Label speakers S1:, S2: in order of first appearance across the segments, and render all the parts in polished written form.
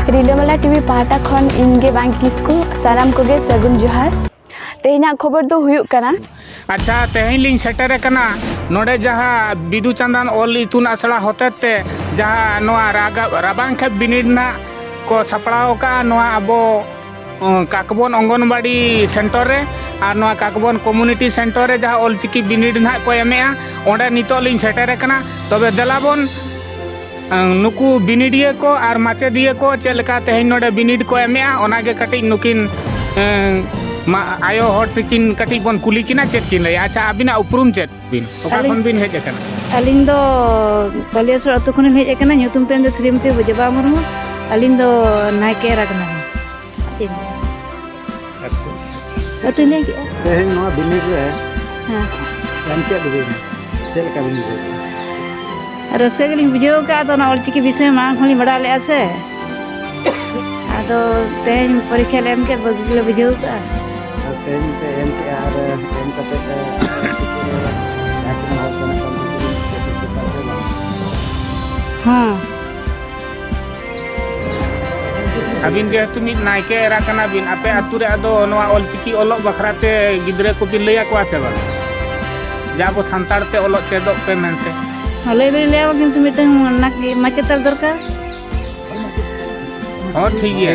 S1: रिलामाला TV पाहटा खन इनगे बांग किसको साराम कोगे सगुन जोहार तेहना खबर दो हुयुक कना।
S2: अच्छा तेहन लिंग सेटर कना नोडे जहाँ बिदु चंदन ओल इतुन आसड़ा होते जहाँ नोआ राबांग खेप बिनिड ना को सपड़ाव का नोआ अबो काकबन अंगनबाड़ी सेंटर रे और नोआ काकबन कम्युनिटी सेंटर रे जहाँ ऑलचिकी बिनिड ना को एमेआ ओंडे नितो लिंग सेटर कना तबे देलाबन नुकु बिनिडिया को और माचेदिया को चेलका तेहन नोडे बिनिड को एमेआ ओनागे कटिक नुकिन आयो हर तकिन कटिक बन कुली किना चेक किन लय। अच्छा अबिना उपरुम चेक बिन ओका खन बिन हेज एकना
S3: अलिन दो कलियासुर अतु खन हेज एकना ᱧᱩᱛᱩᱢ तेम दो श्रीमती बुजबा मुर्मू अलिन दो नायके रगना अतु ले
S4: तेहन नोआ बिनिड रे
S3: हां
S4: एमके बिनिड चेलका बिनिड
S3: रस्का गलिन बुझाव का तो ना ऑलचिकी विषय मांग खली बड़ा ले आसे आदो तेहन परीक्षा लेम के बगले बुझाव का
S4: तेहन पे एमके आर एम कते
S3: हां
S2: अबिन जे तुमि नायके एरा कना बिन आपे अतु रे अदो नोआ ऑलचिकी ओलोग बखराते गिद्रे को बिन लया को आसे बा जाबो संतार ते ओलोग चेदो पे मेनते
S3: हले बे ले किंतु मिटन नाक माचेतर दरकार
S2: और ठीक है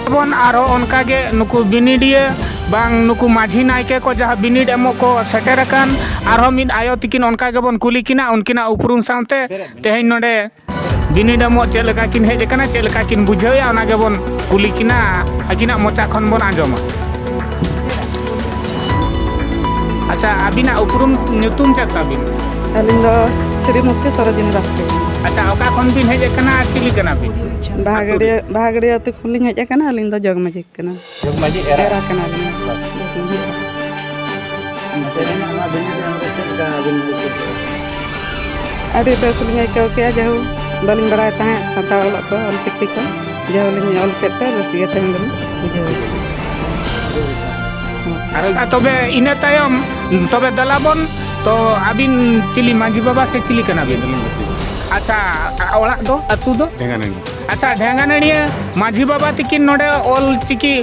S2: बन आरो उनका के नुकु बिनिडिया बांग नुकु माझी नायके को जहाँ बिनिड एमो को सेटर कन आरो मिद आयो तिकिन उनका के बन कुली किना उनकिना उपरुम सामते तेहन नोडे बिनिड एमो चेलका किन हेज कना चेलका किन बुझावया ओना के बन कुली किना आकिना मोचा खन बन आंजोमा। अच्छा अबिना उपरुम ᱧᱩᱛᱩᱢ चेक ताबिन
S5: अलिन दो श्रीमती सरोजिनी बास्के।
S2: अच्छा ओका खन बिन हेज कना चिली कना बिन
S5: भागड़े अतु खुलिन हेज कना अलिन दो जगमाजी कना
S4: जगमाजी
S5: एरा कना बिन
S4: तेहन ना बिनिड हम चेलका बिनिड
S5: अरे बेसलिन के के जहु बलिन बड़ा ताहे संताल ओला को ऑलचिकी को जहलिन ऑल केते रसिया तेहन बुझाव
S2: तबे इने तायम तबे दलाबन तो अबिन चिली मांझी बाबा से चिली कना बिन। अच्छा ओला दो अतु दो ढेंगानणी। अच्छा ढेंगानणी मांझी बाबा तिकिन नोडे ऑलचिकी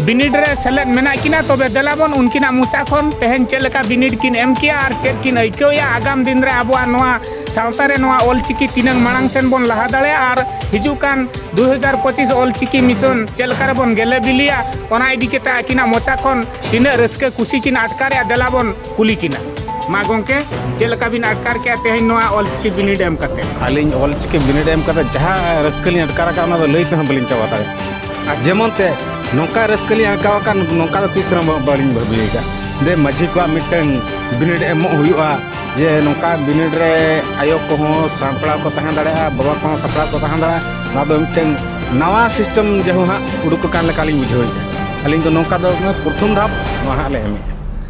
S2: बिनिड रे सेलेक्ट मेना किना तबे दलाबन उनकिना मुचा खन तेहन चेलका बिनिड किन एम किया और चेक किन आइकोया आगाम दिन रे आबुआ नोआ सावता रे नोआ ऑलचिकी तिनंग मांग सेन बन लहा दाड़े और हिजुकान 2025 ऑलचिकी मिशन चेलका रे बन गेले बिलिया ओना इदी केता आकिना मोचा खन तिने रस्के खुशी किन अटकारे देलाबन कुली किना मा गोंके चेलका बिन अटकार के तेहन नोआ ऑलचिकी बिनिड एम कते
S4: आलिन ऑलचिकी बिनिड एम कते जहां रस्कली अटकार का ओना दो लई ते बलिन चावा तारे जेमन ते नोका रस्कली अटकाव का नोका दो तीसरा बलिन भाबीगा दे माझी को मिटन बिनिड एम हुयुआ जे नोका बिनिड रे आयो को सापड़ा को तहां दाड़ा बाबा को सापड़ा को तहां दाड़ा ना दो मिटन नवा सिस्टम जेहु हा उडुक कान लकाली बुझोय अलिन दो नोका दो प्रथम धाप नोहा ले एम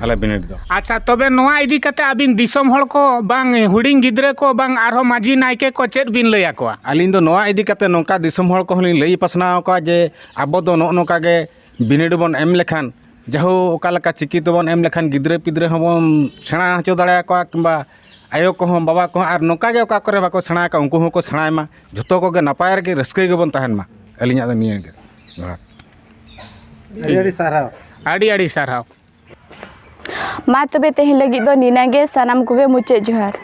S4: आले बिनिड दो। अच्छा तबे नोआ इदी कते अबिन दिसम हळ को बांग हुडिंग गिद्रे को बांग आरो माझी नायके को चेत बिन लया को अलिन दो नोआ इदी कते नोका दिसम हळ को हलिन लई पसनाव को जे आबो दो नोका के बिनिड बन एम लेखान जहु ओकालका चिकी तबन एम लेखान गिद्रे पिद्रे हबन सेणा हचो दाड़ा को किंबा आयो को बाबा को और नोका के ओका करे बाको सेणा का उनको को सेणायमा जतो को गे नपाय रे रस्के गे बन तहन मा अलिया द निये गे आड़ी साराव
S1: मा तबे तेहन लगी दो निनागे सनाम कोगे मुचे जोहार।